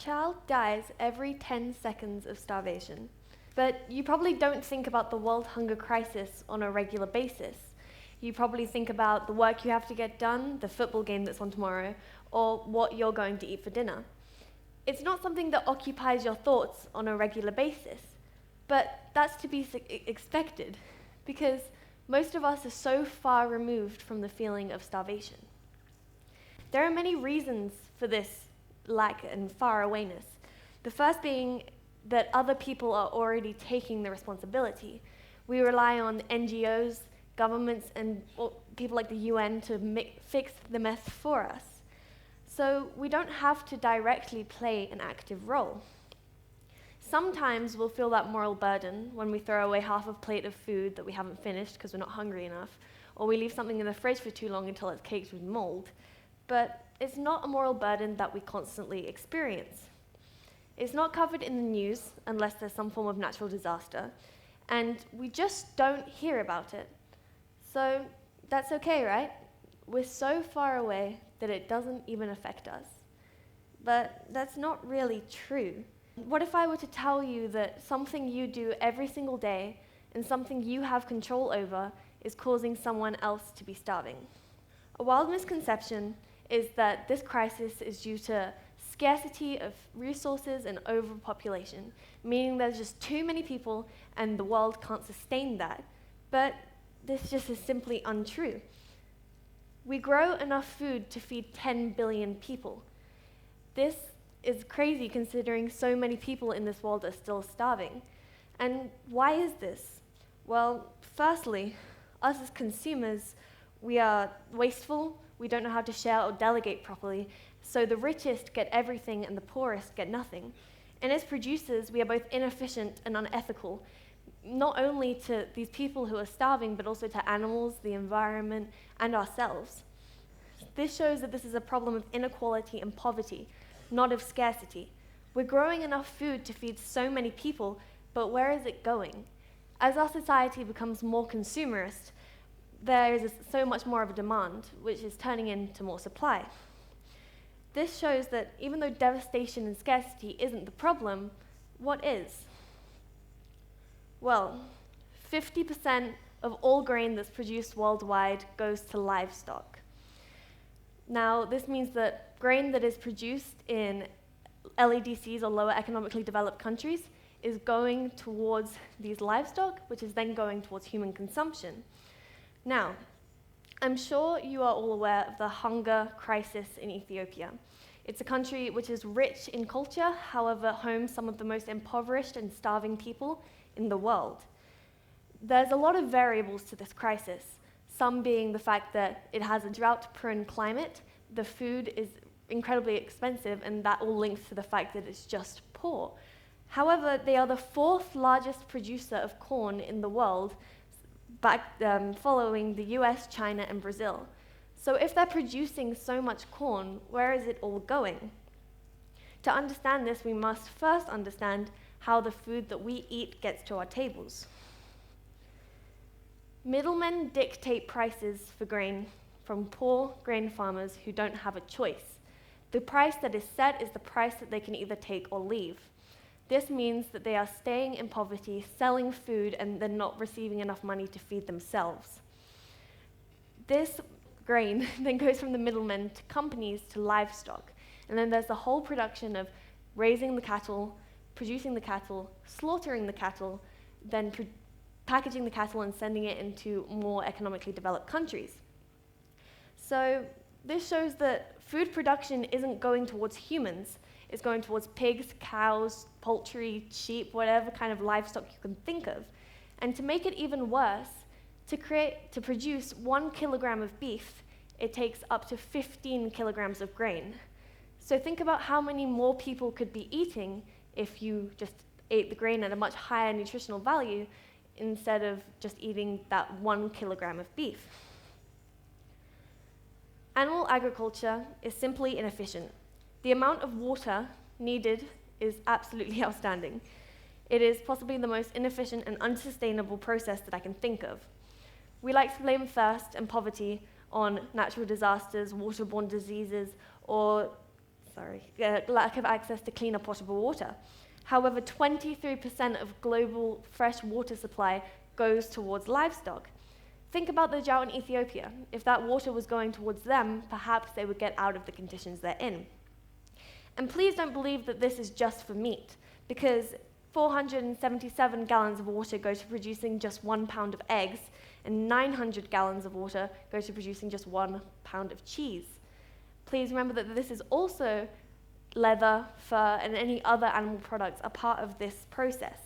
child dies every 10 seconds of starvation. But you probably don't think about the world hunger crisis on a regular basis. You probably think about the work you have to get done, the football game that's on tomorrow, or what you're going to eat for dinner. It's not something that occupies your thoughts on a regular basis, but that's to be expected, because most of us are so far removed from the feeling of starvation. There are many reasons for this lack and far awayness. The first being that other people are already taking the responsibility. We rely on NGOs, governments, and people like the UN to fix the mess for us. So we don't have to directly play an active role. Sometimes we'll feel that moral burden when we throw away half a plate of food that we haven't finished because we're not hungry enough, or we leave something in the fridge for too long until it's caked with mold. But it's not a moral burden that we constantly experience. It's not covered in the news unless there's some form of natural disaster, and we just don't hear about it. So that's okay, right? We're so far away that it doesn't even affect us. But that's not really true. What if I were to tell you that something you do every single day and something you have control over is causing someone else to be starving? A wild misconception is that this crisis is due to scarcity of resources and overpopulation, meaning there's just too many people and the world can't sustain that. But this just is simply untrue. We grow enough food to feed 10 billion people. This is crazy considering so many people in this world are still starving. And why is this? Well, firstly, us as consumers, we are wasteful, we don't know how to share or delegate properly, so the richest get everything and the poorest get nothing. And as producers, we are both inefficient and unethical, not only to these people who are starving, but also to animals, the environment, and ourselves. This shows that this is a problem of inequality and poverty, not of scarcity. We're growing enough food to feed so many people, but where is it going? As our society becomes more consumerist, there is so much more of a demand, which is turning into more supply. This shows that even though devastation and scarcity isn't the problem, what is? Well, 50% of all grain that's produced worldwide goes to livestock. Now, this means that grain that is produced in LEDCs or lower economically developed countries is going towards these livestock, which is then going towards human consumption. Now, I'm sure you are all aware of the hunger crisis in Ethiopia. It's a country which is rich in culture, however, homes some of the most impoverished and starving people in the world. There's a lot of variables to this crisis, some being the fact that it has a drought-prone climate, the food is incredibly expensive, and that all links to the fact that it's just poor. However, they are the fourth largest producer of corn in the world, following the US, China, and Brazil. So if they're producing so much corn, where is it all going? To understand this, we must first understand how the food that we eat gets to our tables. Middlemen dictate prices for grain from poor grain farmers who don't have a choice. The price that is set is the price that they can either take or leave. This means that they are staying in poverty, selling food, and then not receiving enough money to feed themselves. This grain then goes from the middlemen to companies to livestock. And then there's the whole production of raising the cattle, producing the cattle, slaughtering the cattle, then packaging the cattle and sending it into more economically developed countries. So this shows that food production isn't going towards humans. It's going towards pigs, cows, poultry, sheep, whatever kind of livestock you can think of. And to make it even worse, to produce 1 kilogram of beef, it takes up to 15 kilograms of grain. So think about how many more people could be eating if you just ate the grain at a much higher nutritional value instead of just eating that 1 kilogram of beef. Animal agriculture is simply inefficient. The amount of water needed is absolutely outstanding. It is possibly the most inefficient and unsustainable process that I can think of. We like to blame thirst and poverty on natural disasters, waterborne diseases, or lack of access to cleaner potable water. However, 23% of global fresh water supply goes towards livestock. Think about the drought in Ethiopia. If that water was going towards them, perhaps they would get out of the conditions they're in. And please don't believe that this is just for meat, because 477 gallons of water go to producing just 1 pound of eggs, and 900 gallons of water go to producing just 1 pound of cheese. Please remember that this is also leather, fur, and any other animal products are part of this process.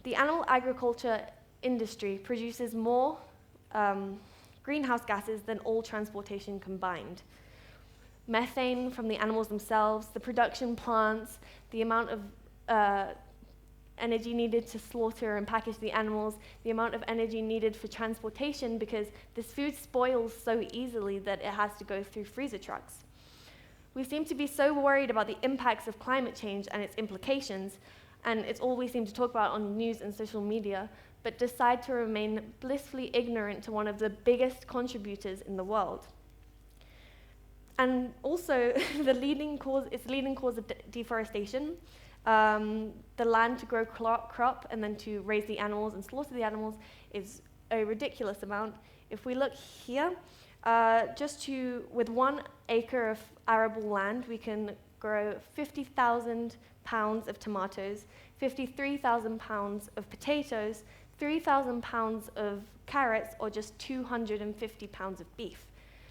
The animal agriculture industry produces more greenhouse gases than all transportation combined. Methane from the animals themselves, the production plants, the amount of energy needed to slaughter and package the animals, the amount of energy needed for transportation, because this food spoils so easily that it has to go through freezer trucks. We seem to be so worried about the impacts of climate change and its implications, and it's all we seem to talk about on news and social media, but decide to remain blissfully ignorant to one of the biggest contributors in the world. And also, it's the leading cause of deforestation. The land to grow crop and then to raise the animals and slaughter the animals is a ridiculous amount. If we look here, with 1 acre of arable land, we can grow 50,000 pounds of tomatoes, 53,000 pounds of potatoes, 3,000 pounds of carrots, or just 250 pounds of beef.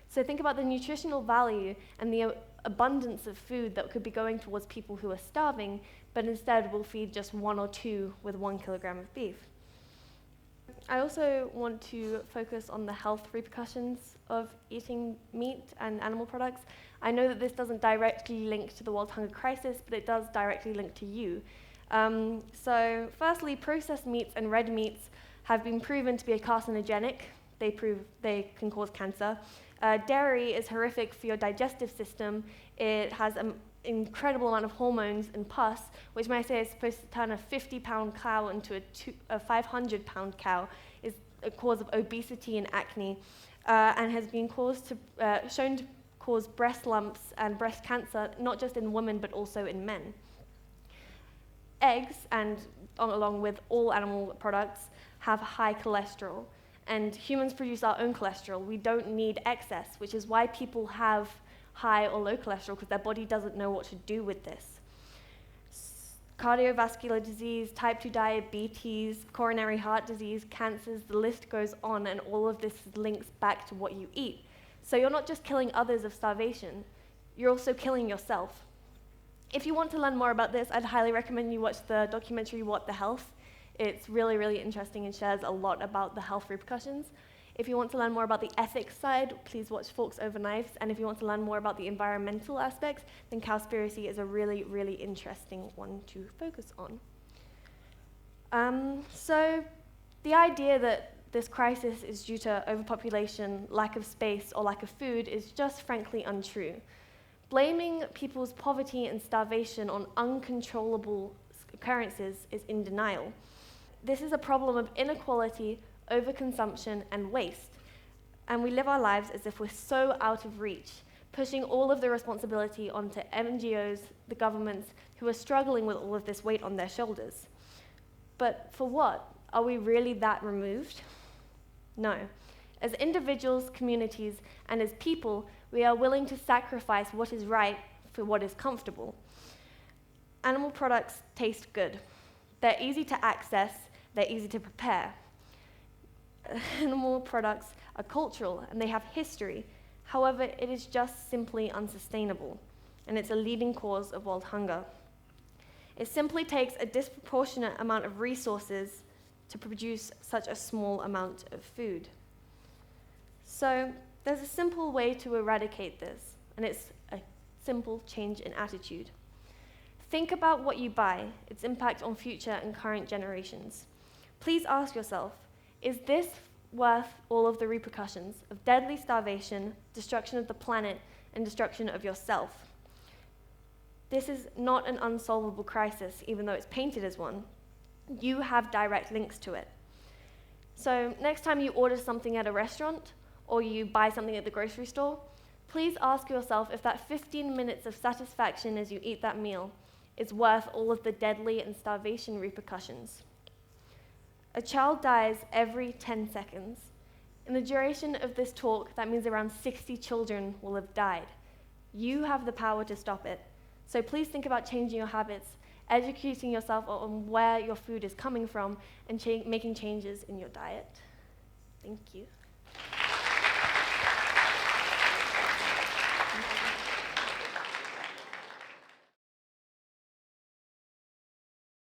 So think about the nutritional value and the abundance of food that could be going towards people who are starving, but instead we'll feed just 1 or 2 with 1 kilogram of beef. I also want to focus on the health repercussions of eating meat and animal products. I know that this doesn't directly link to the world hunger crisis, but it does directly link to you. So firstly, processed meats and red meats have been proven to be carcinogenic. They can cause cancer. Dairy is horrific for your digestive system. It has an incredible amount of hormones and pus, which may I say is supposed to turn a 50-pound cow into a 500-pound cow, is a cause of obesity and acne, and has been shown to cause breast lumps and breast cancer, not just in women, but also in men. Eggs, and along with all animal products, have high cholesterol. And humans produce our own cholesterol. We don't need excess, which is why people have high or low cholesterol, because their body doesn't know what to do with this. Cardiovascular disease, type 2 diabetes, coronary heart disease, cancers, the list goes on, and all of this links back to what you eat. So you're not just killing others of starvation, you're also killing yourself. If you want to learn more about this, I'd highly recommend you watch the documentary What the Health. It's really, really interesting and shares a lot about the health repercussions. If you want to learn more about the ethics side, please watch Forks Over Knives. And if you want to learn more about the environmental aspects, then Cowspiracy is a really, really interesting one to focus on. So the idea that this crisis is due to overpopulation, lack of space, or lack of food is just frankly untrue. Blaming people's poverty and starvation on uncontrollable occurrences is in denial. This is a problem of inequality, overconsumption, and waste. And we live our lives as if we're so out of reach, pushing all of the responsibility onto NGOs, the governments, who are struggling with all of this weight on their shoulders. But for what? Are we really that removed? No. As individuals, communities, and as people, we are willing to sacrifice what is right for what is comfortable. Animal products taste good. They're easy to access, they're easy to prepare. Animal products are cultural and they have history. However, it is just simply unsustainable, and it's a leading cause of world hunger. It simply takes a disproportionate amount of resources to produce such a small amount of food. So there's a simple way to eradicate this, and it's a simple change in attitude. Think about what you buy, its impact on future and current generations. Please ask yourself, is this worth all of the repercussions of deadly starvation, destruction of the planet, and destruction of yourself? This is not an unsolvable crisis, even though it's painted as one. You have direct links to it. So next time you order something at a restaurant, or you buy something at the grocery store, please ask yourself if that 15 minutes of satisfaction as you eat that meal is worth all of the deadly and starvation repercussions. A child dies every 10 seconds. In the duration of this talk, that means around 60 children will have died. You have the power to stop it. So please think about changing your habits, educating yourself on where your food is coming from, and making changes in your diet. Thank you.